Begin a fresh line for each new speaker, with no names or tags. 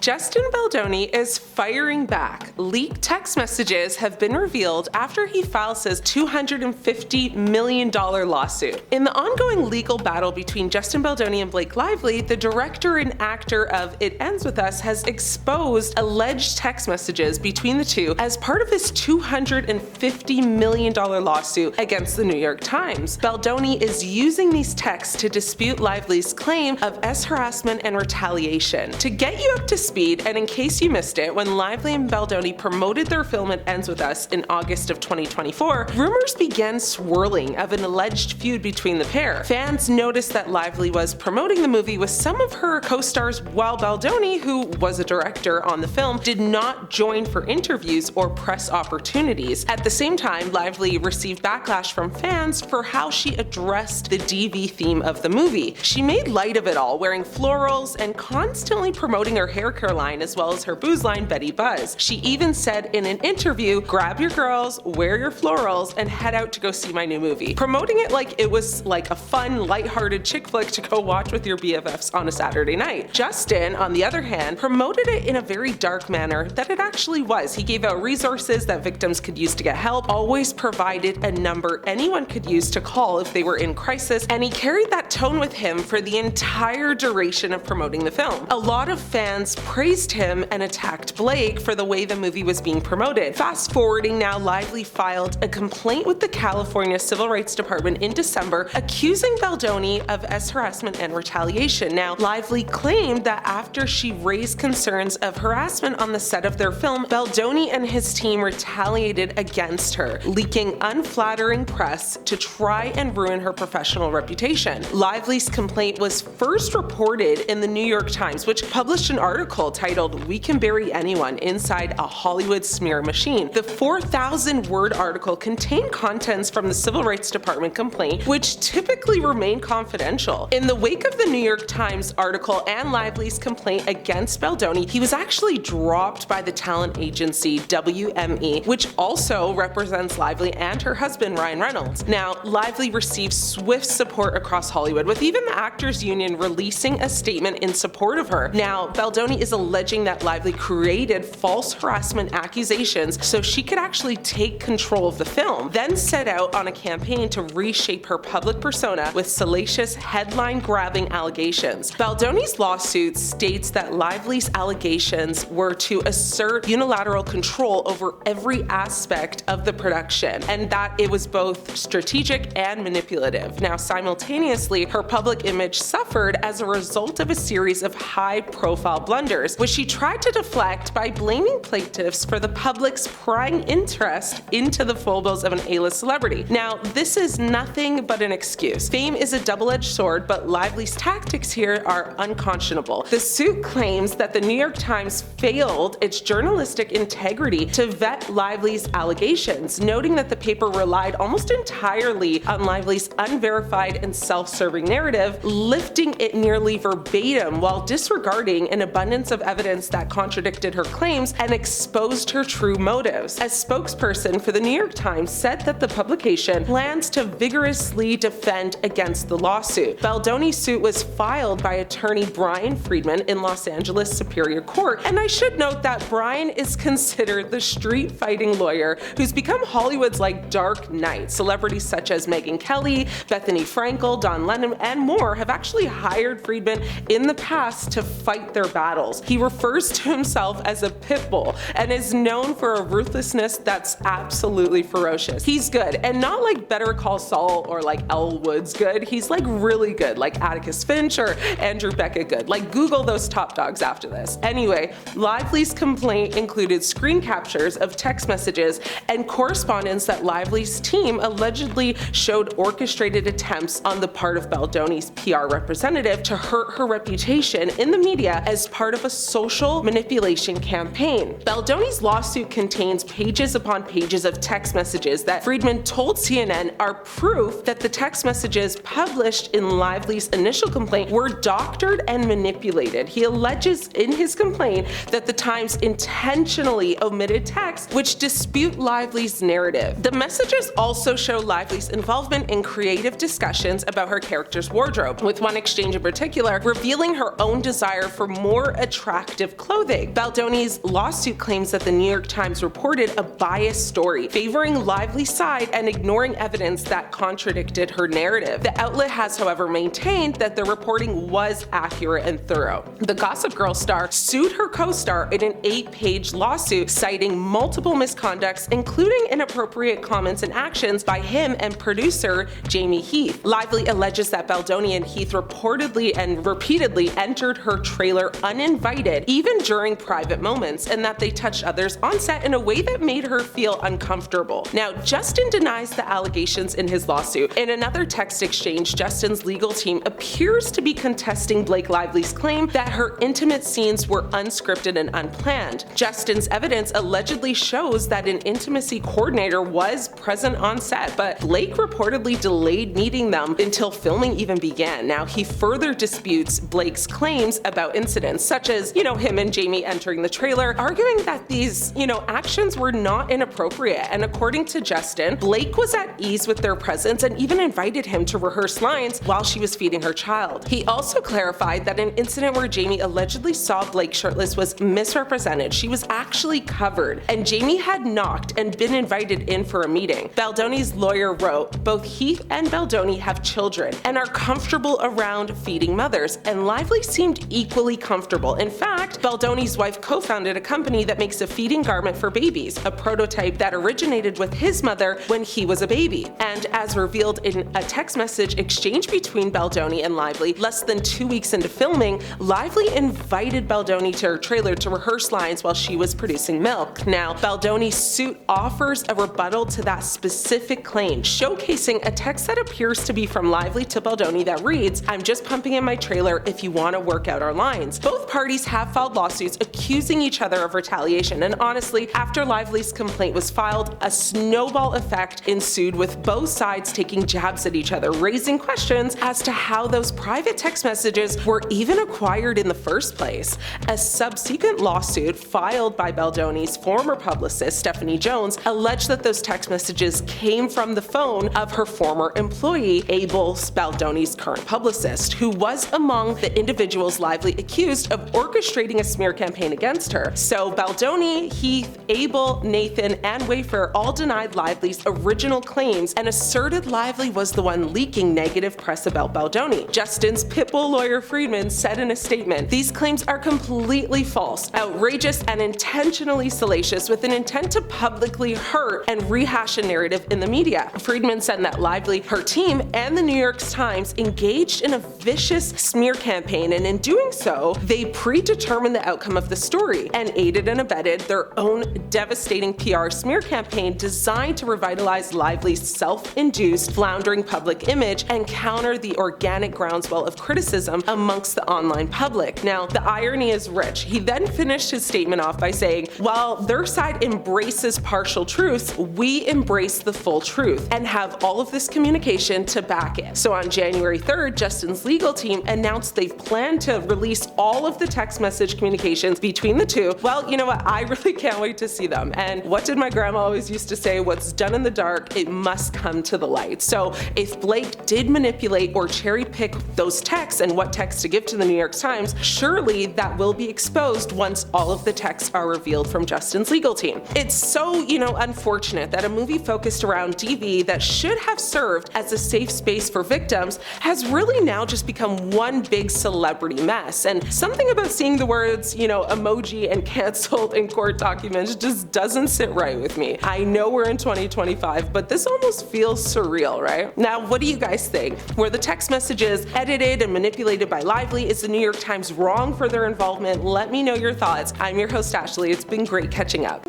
Justin Baldoni is firing back. Leaked text messages have been revealed after he files his $250 million lawsuit. In the ongoing legal battle between Justin Baldoni and Blake Lively, the director and actor of It Ends With Us has exposed alleged text messages between the two as part of his $250 million lawsuit against the New York Times. Baldoni is using these texts to dispute Lively's claim of harassment and retaliation. To get you up to speed, and in case you missed it, when Lively and Baldoni promoted their film It Ends With Us in August of 2024, rumors began swirling of an alleged feud between the pair. Fans noticed that Lively was promoting the movie with some of her co-stars, while Baldoni, who was a director on the film, did not join for interviews or press opportunities. At the same time, Lively received backlash from fans for how she addressed the DV theme of the movie. She made light of it all, wearing florals and constantly promoting her hair care line as well as her booze line, Betty Buzz. She even said in an interview, "Grab your girls, wear your florals, and head out to go see my new movie," promoting it like it was like a fun, lighthearted chick flick to go watch with your BFFs on a Saturday night. Justin, on the other hand, promoted it in a very dark manner that it actually was. He gave out resources that victims could use to get help, always provided a number anyone could use to call if they were in crisis, and he carried that tone with him for the entire duration of promoting the film. A lot of fans praised him and attacked Blake for the way the movie was being promoted. Fast forwarding now, Lively filed a complaint with the California Civil Rights Department in December, accusing Baldoni of harassment and retaliation. Now, Lively claimed that after she raised concerns of harassment on the set of their film, Baldoni and his team retaliated against her, leaking unflattering press to try and ruin her professional reputation. Lively's complaint was first reported in the New York Times, which published an article titled "We Can Bury Anyone Inside a Hollywood Smear Machine." The 4,000-word article contained contents from the Civil Rights Department complaint, which typically remain confidential. In the wake of the New York Times article and Lively's complaint against Baldoni, he was actually dropped by the talent agency WME, which also represents Lively and her husband Ryan Reynolds. Now, Lively received swift support across Hollywood, with even the Actors Union releasing a statement in support of her. Now, Baldoni is alleging that Lively created false harassment accusations so she could actually take control of the film, then set out on a campaign to reshape her public persona with salacious, headline-grabbing allegations. Baldoni's lawsuit states that Lively's allegations were to assert unilateral control over every aspect of the production, and that it was both strategic and manipulative. Now, simultaneously, her public image suffered as a result of a series of high-profile blunders, which she tried to deflect by blaming plaintiffs for the public's prying interest into the foibles of an A-list celebrity. Now, this is nothing but an excuse. Fame is a double-edged sword, but Lively's tactics here are unconscionable. The suit claims that the New York Times failed its journalistic integrity to vet Lively's allegations, noting that the paper relied almost entirely on Lively's unverified and self-serving narrative, lifting it nearly verbatim while disregarding an abundance of evidence that contradicted her claims and exposed her true motives. A spokesperson for the New York Times said that the publication plans to vigorously defend against the lawsuit. Baldoni's suit was filed by attorney Brian Friedman in Los Angeles Superior Court, and I should note that Brian is considered the street-fighting lawyer who's become Hollywood's Dark Knight. Celebrities such as Megyn Kelly, Bethany Frankel, Don Lemon, and more have actually hired Friedman in the past to fight their battles. He refers to himself as a pit bull and is known for a ruthlessness that's absolutely ferocious. He's good, and not like Better Call Saul or Elle Woods good. He's really good, like Atticus Finch or Andrew Beckett good. Google those top dogs after this. Anyway, Lively's complaint included screen captures of text messages and correspondence that Lively's team allegedly showed orchestrated attempts on the part of Baldoni's PR representative to hurt her reputation in the media as part of a social manipulation campaign. Baldoni's lawsuit contains pages upon pages of text messages that Friedman told CNN are proof that the text messages published in Lively's initial complaint were doctored and manipulated. He alleges in his complaint that the Times intentionally omitted texts which dispute Lively's narrative. The messages also show Lively's involvement in creative discussions about her character's wardrobe, with one exchange in particular revealing her own desire for more attractive attractive clothing. Baldoni's lawsuit claims that the New York Times reported a biased story, favoring Lively's side and ignoring evidence that contradicted her narrative. The outlet has, however, maintained that the reporting was accurate and thorough. The Gossip Girl star sued her co-star in an 8-page lawsuit citing multiple misconducts, including inappropriate comments and actions by him and producer Jamie Heath. Lively alleges that Baldoni and Heath reportedly and repeatedly entered her trailer uninvited, even during private moments, and that they touched others on set in a way that made her feel uncomfortable. Now, Justin denies the allegations in his lawsuit. In another text exchange, Justin's legal team appears to be contesting Blake Lively's claim that her intimate scenes were unscripted and unplanned. Justin's evidence allegedly shows that an intimacy coordinator was present on set, but Blake reportedly delayed meeting them until filming even began. Now, he further disputes Blake's claims about incidents, such as, him and Jamie entering the trailer, arguing that these, actions were not inappropriate. And according to Justin, Blake was at ease with their presence and even invited him to rehearse lines while she was feeding her child. He also clarified that an incident where Jamie allegedly saw Blake shirtless was misrepresented. She was actually covered, and Jamie had knocked and been invited in for a meeting. Baldoni's lawyer wrote, "Both Heath and Baldoni have children and are comfortable around feeding mothers, and Lively seemed equally comfortable. In fact, Baldoni's wife co-founded a company that makes a feeding garment for babies, a prototype that originated with his mother when he was a baby." And as revealed in a text message exchange between Baldoni and Lively, less than 2 weeks into filming, Lively invited Baldoni to her trailer to rehearse lines while she was producing milk. Now, Baldoni's suit offers a rebuttal to that specific claim, showcasing a text that appears to be from Lively to Baldoni that reads, "I'm just pumping in my trailer if you want to work out our lines." Both parties have filed lawsuits accusing each other of retaliation, and honestly, after Lively's complaint was filed, a snowball effect ensued, with both sides taking jabs at each other, raising questions as to how those private text messages were even acquired in the first place. A subsequent lawsuit filed by Baldoni's former publicist, Stephanie Jones, alleged that those text messages came from the phone of her former employee, Abel, Baldoni's current publicist, who was among the individuals Lively accused of orchestrating a smear campaign against her. So Baldoni, Heath, Abel, Nathan, and Wafer all denied Lively's original claims and asserted Lively was the one leaking negative press about Baldoni. Justin's pitbull lawyer Friedman said in a statement, "These claims are completely false, outrageous, and intentionally salacious with an intent to publicly hurt and rehash a narrative in the media." Friedman said that Lively, her team, and the New York Times engaged in a vicious smear campaign, and in doing so, they predetermined the outcome of the story and aided and abetted their own devastating PR smear campaign designed to revitalize Lively's self-induced, floundering public image and counter the organic groundswell of criticism amongst the online public. Now, the irony is rich. He then finished his statement off by saying, "While their side embraces partial truths, we embrace the full truth and have all of this communication to back it." So on January 3rd, Justin's legal team announced they plan to release all of the text message communications between the two. Well, you know what? I really can't wait to see them. And what did my grandma always used to say? What's done in the dark, it must come to the light. So if Blake did manipulate or cherry pick those texts and what text to give to the New York Times, surely that will be exposed once all of the texts are revealed from Justin's legal team. It's so, unfortunate that a movie focused around DV that should have served as a safe space for victims has really now just become one big celebrity mess. And something about seeing the words, emoji and canceled in court documents just doesn't sit right with me. I know we're in 2025, but this almost feels surreal, right? Now, what do you guys think? Were the text messages edited and manipulated by Lively? Is the New York Times wrong for their involvement? Let me know your thoughts. I'm your host, Ashley. It's been great catching up.